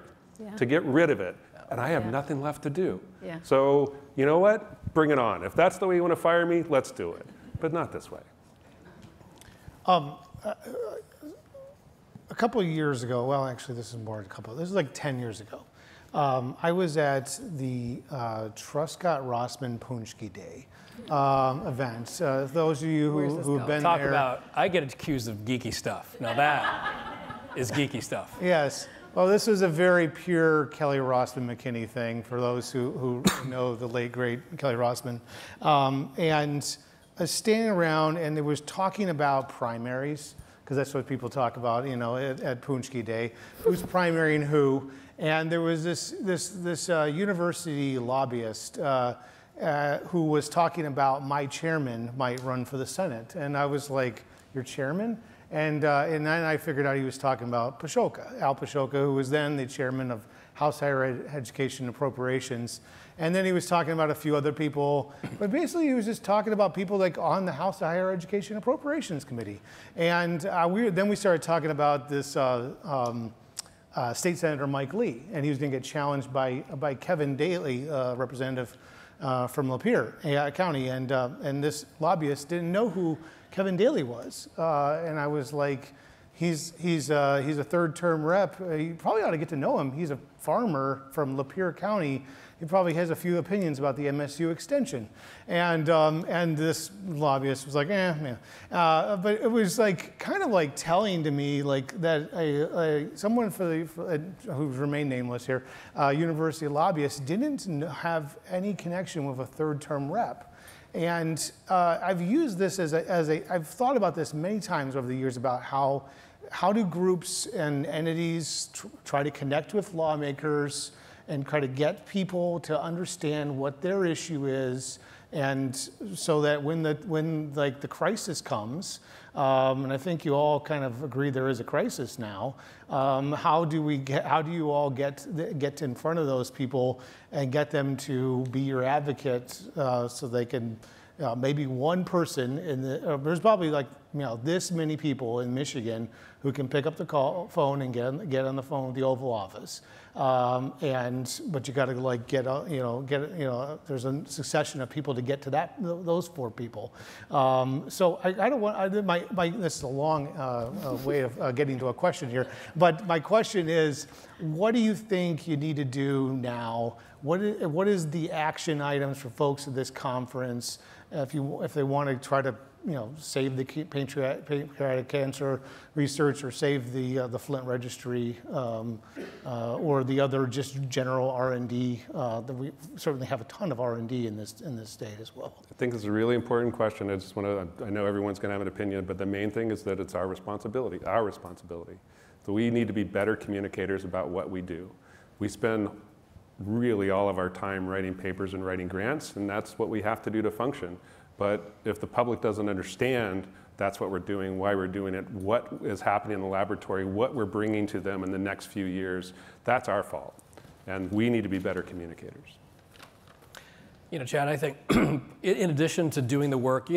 to get rid of it. And I have nothing left to do. Yeah. So, you know what? Bring it on. If that's the way you want to fire me, let's do it. But not this way. A couple of years ago, well, actually, this is like 10 years ago. I was at the Truscott Rossman Punchki Day event. Those of you who've been Talk there. about, I get accused of geeky stuff. Now that is geeky stuff. Yes. Well, this was a very pure Kelly Rossman McKinney thing for those who know the late, great Kelly Rossman. And I was standing around and it was talking about primaries, because that's what people talk about, at Punchki Day. Who's primarying who? And there was this university lobbyist who was talking about my chairman might run for the Senate. And I was like, your chairman? And then I figured out he was talking about Pashoka, Al Pashoka, who was then the chairman of House Higher Education Appropriations. And then he was talking about a few other people, but basically he was just talking about people like on the House Higher Education Appropriations Committee. And then we started talking about this State Senator Mike Lee, and he was going to get challenged by Kevin Daly, representative from Lapeer County, and this lobbyist didn't know who Kevin Daly was, and I was like, he's a third-term rep. You probably ought to get to know him. He's a farmer from Lapeer County. He probably has a few opinions about the MSU extension, and this lobbyist was like, but it was like kind of like telling to me like that someone who's remained nameless here, university lobbyist didn't have any connection with a third-term rep. And I've used this I've thought about this many times over the years about how do groups and entities try to connect with lawmakers and try to get people to understand what their issue is, and so that when the crisis comes, and I think you all kind of agree there is a crisis now. How do you all get in front of those people and get them to be your advocate, so they can maybe one person there's probably like this many people in Michigan who can pick up the phone and get on the phone with the Oval Office, but you got to like there's a succession of people to get to those 4 people. So I don't want this is a long way of getting to a question here, but my question is, what do you think you need to do now? What is the action items for folks at this conference? if they want to try to save the pancreatic cancer research or save the Flint registry or the other just general R&D. That we certainly have a ton of R&D in this state as well. I think it's a really important question. I know everyone's going to have an opinion, but the main thing is that it's our responsibility. So we need to be better communicators about what we do. We spend really all of our time writing papers and writing grants, and that's what we have to do to function. But if the public doesn't understand that's what we're doing, why we're doing it, what is happening in the laboratory, what we're bringing to them in the next few years, that's our fault. And we need to be better communicators. Chad, I think in addition to doing the work,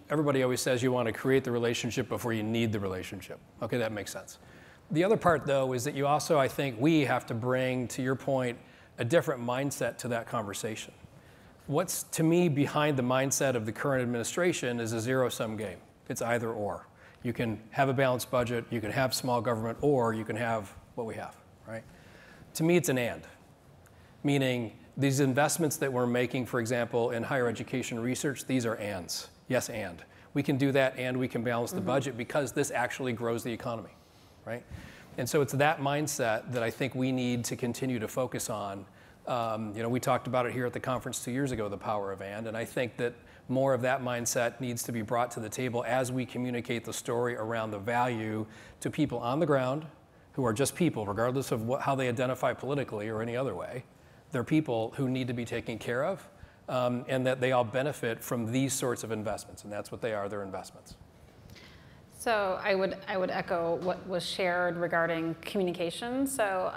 everybody always says you want to create the relationship before you need the relationship. Okay, that makes sense. The other part, though, is that you also, I think, we have to bring, to your point, a different mindset to that conversation. What's, to me, behind the mindset of the current administration is a zero-sum game. It's either or. You can have a balanced budget, you can have small government, or you can have what we have, right? To me, it's an and, meaning these investments that we're making, for example, in higher education research, these are ands. Yes, and. We can do that, and we can balance the budget because this actually grows the economy, right? And so it's that mindset that I think we need to continue to focus on. We talked about it here at the conference 2 years ago, the power of and I think that more of that mindset needs to be brought to the table as we communicate the story around the value to people on the ground who are just people, regardless of how they identify politically or any other way. They're people who need to be taken care of, and that they all benefit from these sorts of investments, and that's what they are, they're investments. So I would echo what was shared regarding communication. So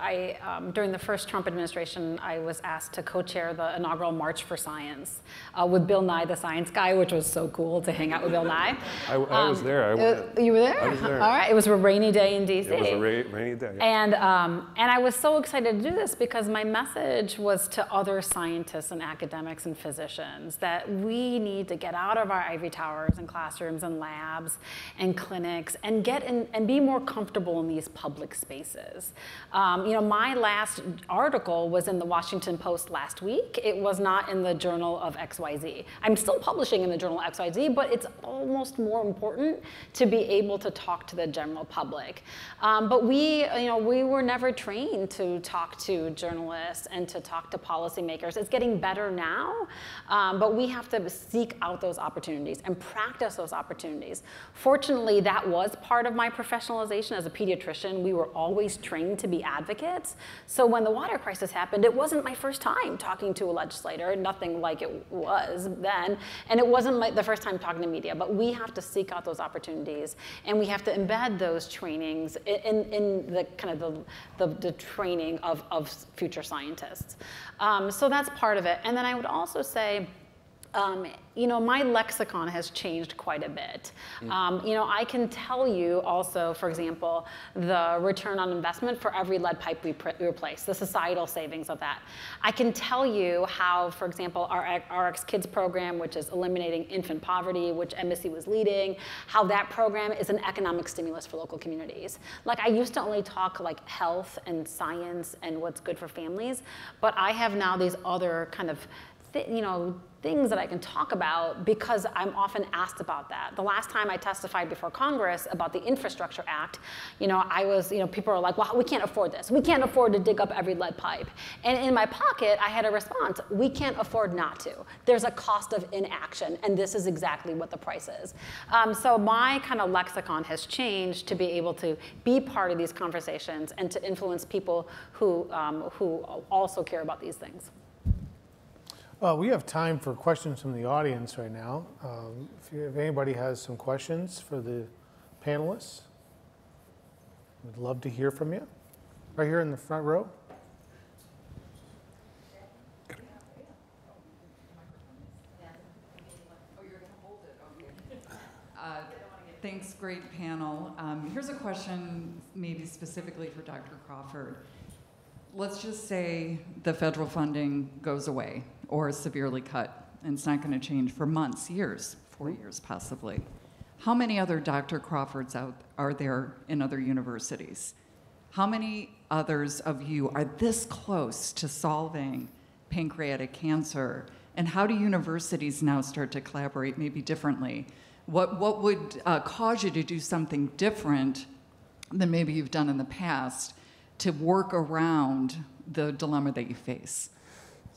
during the first Trump administration, I was asked to co-chair the inaugural March for Science with Bill Nye, the science guy, which was so cool to hang out with Bill Nye. I was there. You were there? I was there. All right. It was a rainy day in D.C. It was a rainy day. And I was so excited to do this because my message was to other scientists and academics and physicians that we need to get out of our ivory towers and classrooms and labs and clinics and get in and be more comfortable in these public spaces. My last article was in the Washington Post last week. It was not in the Journal of XYZ. I'm still publishing in the Journal of XYZ, but it's almost more important to be able to talk to the general public. But we were never trained to talk to journalists and to talk to policymakers. It's getting better now, but we have to seek out those opportunities and practice those opportunities. Fortunately, that was part of my professionalization as a pediatrician. We were always trained to be advocates. So when the water crisis happened, it wasn't my first time talking to a legislator, nothing like it was then, and it wasn't the first time talking to media, but we have to seek out those opportunities, and we have to embed those trainings in the kind of the training of future scientists. So that's part of it. And then I would also say, my lexicon has changed quite a bit. I can tell you also, for example, the return on investment for every lead pipe we replace, the societal savings of that. I can tell you how, for example, our RX Kids program, which is eliminating infant poverty, which Embassy was leading, how that program is an economic stimulus for local communities. Like I used to only talk like health and science and what's good for families, but I have now these other kind of things that I can talk about because I'm often asked about that. The last time I testified before Congress about the Infrastructure Act, people are like, well, we can't afford this. We can't afford to dig up every lead pipe. And in my pocket, I had a response, we can't afford not to. There's a cost of inaction, and this is exactly what the price is. So my kind of lexicon has changed to be able to be part of these conversations and to influence people who also care about these things. We have time for questions from the audience right now. If anybody has some questions for the panelists, we'd love to hear from you. Right here in the front row. Thanks, great panel. Here's a question maybe specifically for Dr. Crawford. Let's just say the federal funding goes away or is severely cut, and it's not going to change for months, years, 4 years possibly. How many other Dr. Crawfords are there in other universities? How many others of you are this close to solving pancreatic cancer And how do universities now start to collaborate maybe differently? What would cause you to do something different than maybe you've done in the past to work around the dilemma that you face?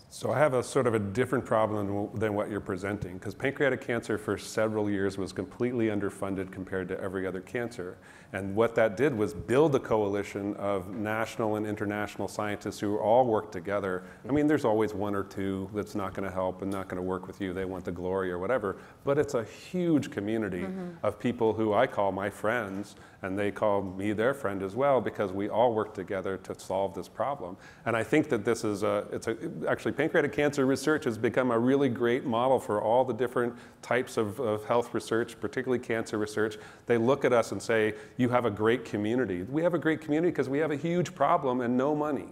So I have a sort of a different problem than what you're presenting, because pancreatic cancer for several years was completely underfunded compared to every other cancer. And what that did was build a coalition of national and international scientists who all work together. I mean, there's always one or two that's not going to help and not going to work with you. They want the glory or whatever. But it's a huge community of people who I call my friends, and they call me their friend as well, because we all work together to solve this problem. And I think that this is actually pancreatic cancer research has become a really great model for all the different types of health research, particularly cancer research. They look at us and say, you have a great community. We have a great community because we have a huge problem and no money.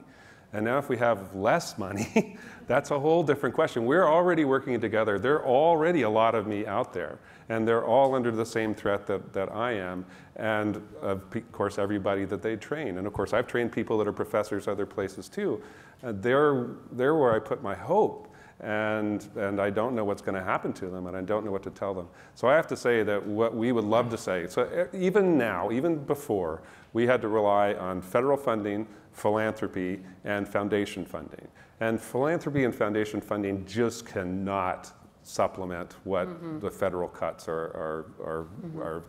And now if we have less money, that's a whole different question. We're already working together. There are already a lot of me out there, and they're all under the same threat that I am, and of course everybody that they train. And of course I've trained people that are professors other places too. They're where I put my hope. And I don't know what's going to happen to them, and I don't know what to tell them. So I have to say that what we would love to say, so even now, even before, we had to rely on federal funding, philanthropy, and foundation funding. And philanthropy and foundation funding just cannot supplement what the federal cuts are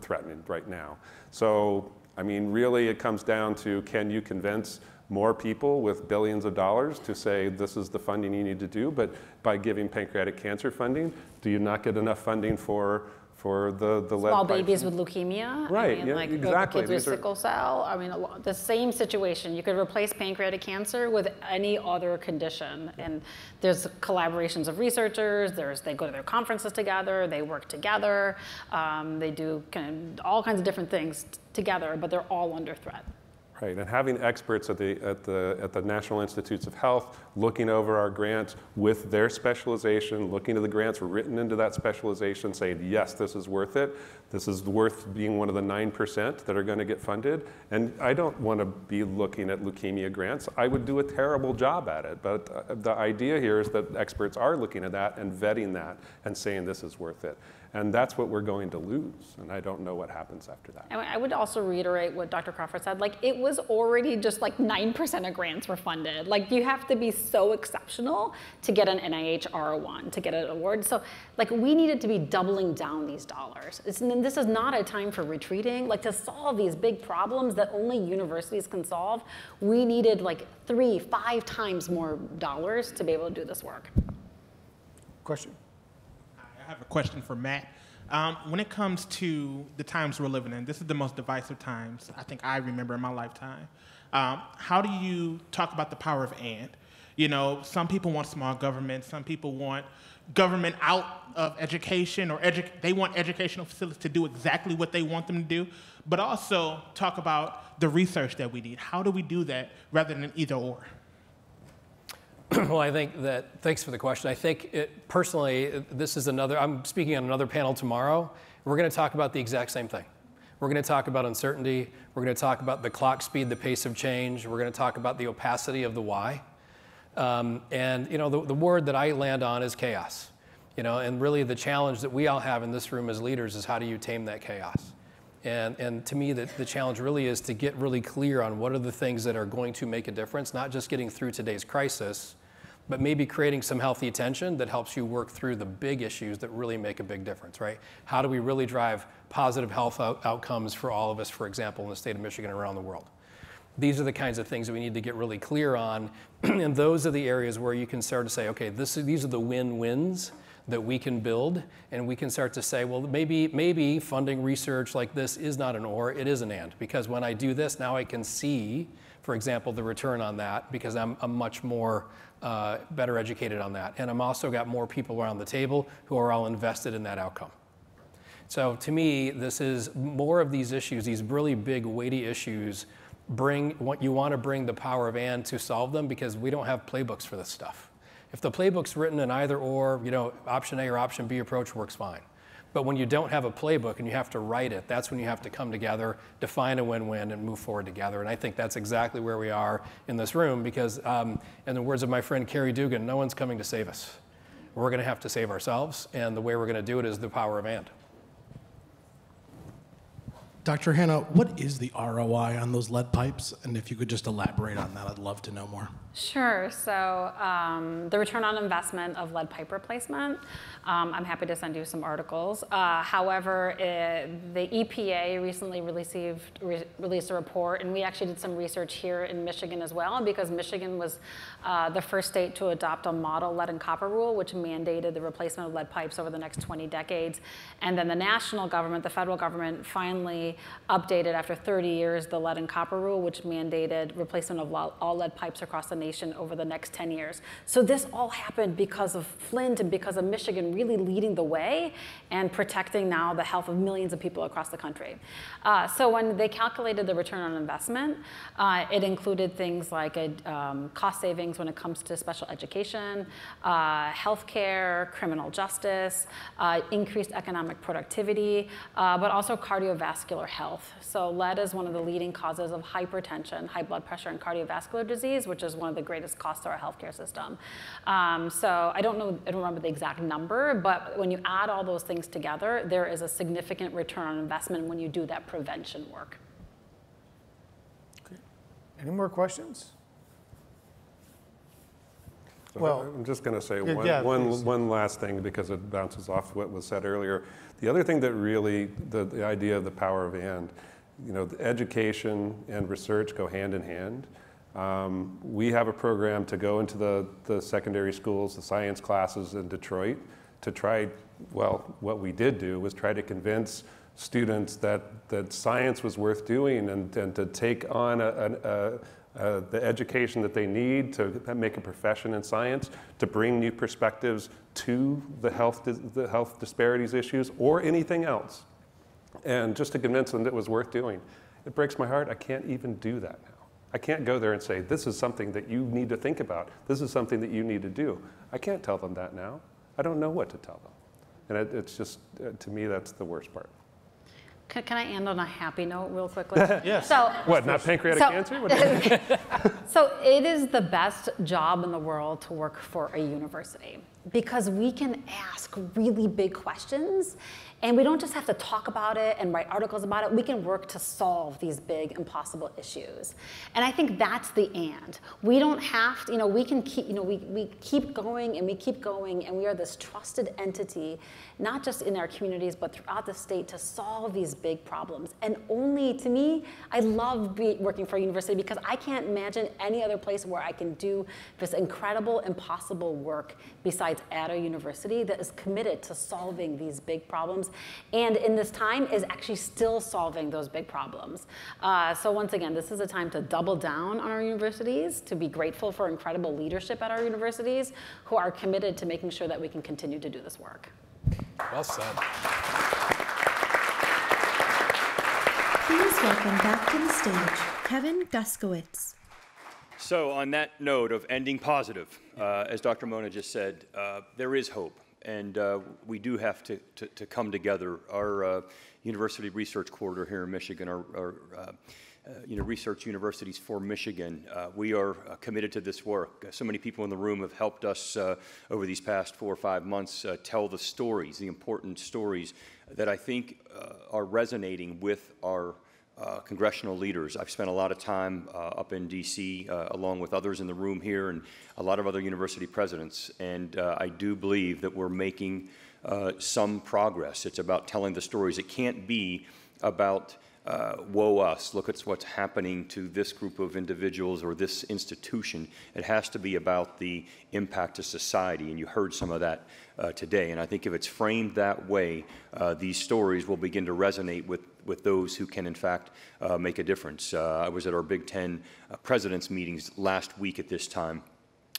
threatening right now. So, I mean, really it comes down to, can you convince more people with billions of dollars to say this is the funding you need to do, but by giving pancreatic cancer funding, do you not get enough funding for the small babies with leukemia? Right, I mean, yeah, like exactly. kids with sickle cell. I mean, the same situation. You could replace pancreatic cancer with any other condition. And there's collaborations of researchers. They go to their conferences together. They work together. They do all kinds of different things together, but they're all under threat. Right, and having experts at the National Institutes of Health looking over our grants with their specialization, looking at the grants written into that specialization, saying, yes, this is worth it. This is worth being one of the 9% that are going to get funded. And I don't want to be looking at leukemia grants. I would do a terrible job at it. But the idea here is that experts are looking at that and vetting that and saying this is worth it. And that's what we're going to lose. And I don't know what happens after that. I would also reiterate what Dr. Crawford said. Like, it was already just like 9% of grants were funded. Like, you have to be so exceptional to get an NIH R01, to get an award. So, like, we needed to be doubling down these dollars. This is not a time for retreating. Like, to solve these big problems that only universities can solve, we needed like 3-5 times more dollars to be able to do this work. Question? I have a question for Matt. When it comes to the times we're living in, this is the most divisive times I think I remember in my lifetime. How do you talk about the power of and? You know, some people want small government. Some people want government out of education, or they want educational facilities to do exactly what they want them to do, but also talk about the research that we need. How do we do that rather than either or? Well, I think that, thanks for the question. I think personally, this is I'm speaking on another panel tomorrow. We're going to talk about the exact same thing. We're going to talk about uncertainty. We're going to talk about the clock speed, the pace of change. We're going to talk about the opacity of the why. And, you know, the word that I land on is chaos. You know, and really the challenge that we all have in this room as leaders is, how do you tame that chaos? And to me, the challenge really is to get really clear on what are the things that are going to make a difference, not just getting through today's crisis, but maybe creating some healthy tension that helps you work through the big issues that really make a big difference, right? How do we really drive positive health outcomes for all of us, for example, in the state of Michigan and around the world? These are the kinds of things that we need to get really clear on, and those are the areas where you can start to say, okay, these are the win-wins that we can build, and we can start to say, well, maybe funding research like this is not an or, it is an and, because when I do this, now I can see, for example, the return on that, because I'm much more better educated on that. And I'm also got more people around the table who are all invested in that outcome. So to me, this is more of these issues, these really big, weighty issues, you want to bring the power of and to solve them, because we don't have playbooks for this stuff. If the playbook's written in either or, you know, option A or option B approach works fine. But when you don't have a playbook and you have to write it, that's when you have to come together, define a win-win, and move forward together. And I think that's exactly where we are in this room, because in the words of my friend Carrie Dugan, no one's coming to save us. we're going to have to save ourselves, and the way we're going to do it is the power of and. Dr. Hanna, what is the ROI on those lead pipes? And if you could just elaborate on that, I'd love to know more. Sure. So the return on investment of lead pipe replacement, I'm happy to send you some articles. However, the EPA recently released a report, and we actually did some research here in Michigan as well, because Michigan was the first state to adopt a model lead and copper rule, which mandated the replacement of lead pipes over the next 20 decades. And then the national government, the federal government, finally updated after 30 years the lead and copper rule, which mandated replacement of all lead pipes across the nation over the next 10 years. So this all happened because of Flint and because of Michigan really leading the way and protecting now the health of millions of people across the country. So when they calculated the return on investment, it included things like cost savings when it comes to special education, healthcare, criminal justice, increased economic productivity, but also cardiovascular health. So lead is one of the leading causes of hypertension, high blood pressure, and cardiovascular disease, which is one of the greatest costs to our healthcare system. So I don't remember the exact number, but when you add all those things together, there is a significant return on investment when you do that prevention work. Okay. Any more questions? So Well, I'm just going to say yeah, one last thing, because it bounces off what was said earlier. The other thing that really, the idea of the power of and, the education and research go hand in hand. We have a program to go into the secondary schools, the science classes in Detroit, to try, well, what we did do was try to convince students that science was worth doing and to take on the education that they need to make a profession in science, to bring new perspectives to the health disparities issues or anything else, and just to convince them that it was worth doing. It breaks my heart. I can't even do that now. I can't go there and say, this is something that you need to think about. This is something that you need to do. I can't tell them that now. I don't know what to tell them. And it's just, to me, that's the worst part. Can I end on a happy note real quickly? Yes. So, What, not pancreatic cancer? What so it is the best job in the world to work for a university, because we can ask really big questions, and we don't just have to talk about it and write articles about it. We can work to solve these big, impossible issues. And I think that's the and. We don't have to, we can keep, we keep going and we keep going, and we are this trusted entity, not just in our communities, but throughout the state, to solve these big problems. And only, to me, I love working for a university, because I can't imagine any other place where I can do this incredible, impossible work besides at a university that is committed to solving these big problems, and in this time is actually still solving those big problems. So once again, this is a time to double down on our universities, to be grateful for incredible leadership at our universities who are committed to making sure that we can continue to do this work. Well said. Please welcome back to the stage Kevin Guskowitz. So on that note of ending positive, as Dr. Mona just said, there is hope, and we do have to come together. Our University Research Corridor here in Michigan, our research universities for Michigan, we are committed to this work. So many people in the room have helped us over these past 4 or 5 months tell the stories, the important stories that I think are resonating with our congressional leaders. I've spent a lot of time up in D.C. Along with others in the room here and a lot of other university presidents, and I do believe that we're making some progress. It's about telling the stories. It can't be about woe us, look at what's happening to this group of individuals or this institution. It has to be about the impact to society, and you heard some of that today. And I think if it's framed that way, these stories will begin to resonate with those who can, in fact, make a difference. I was at our Big Ten presidents' meetings last week at this time,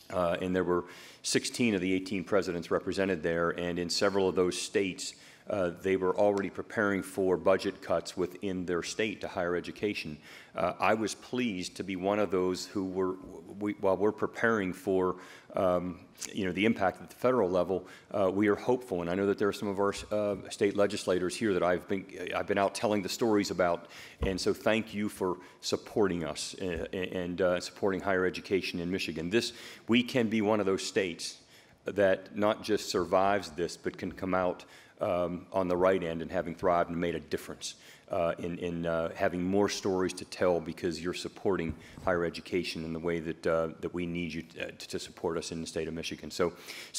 and there were 16 of the 18 presidents represented there, and in several of those states, they were already preparing for budget cuts within their state to higher education. I was pleased to be one of those who while we're preparing for the impact at the federal level, we are hopeful, and I know that there are some of our state legislators here that I've been out telling the stories about, and so thank you for supporting us and supporting higher education in Michigan. We can be one of those states that not just survives this, but can come out on the right end and having thrived and made a difference in having more stories to tell because you're supporting higher education in the way that we need you to support us in the state of Michigan. So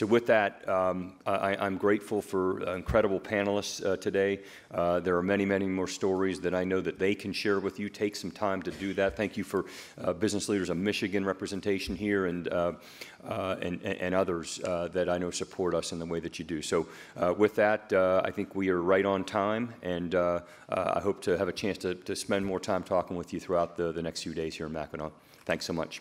with that, I'm grateful for incredible panelists today. There are many, many more stories that I know that they can share with you. Take some time to do that. Thank you for Business Leaders of Michigan representation here and others that I know support us in the way that you do. So with that, I think we are right on time, and I hope to have a chance to spend more time talking with you throughout the next few days here in Mackinac. Thanks so much.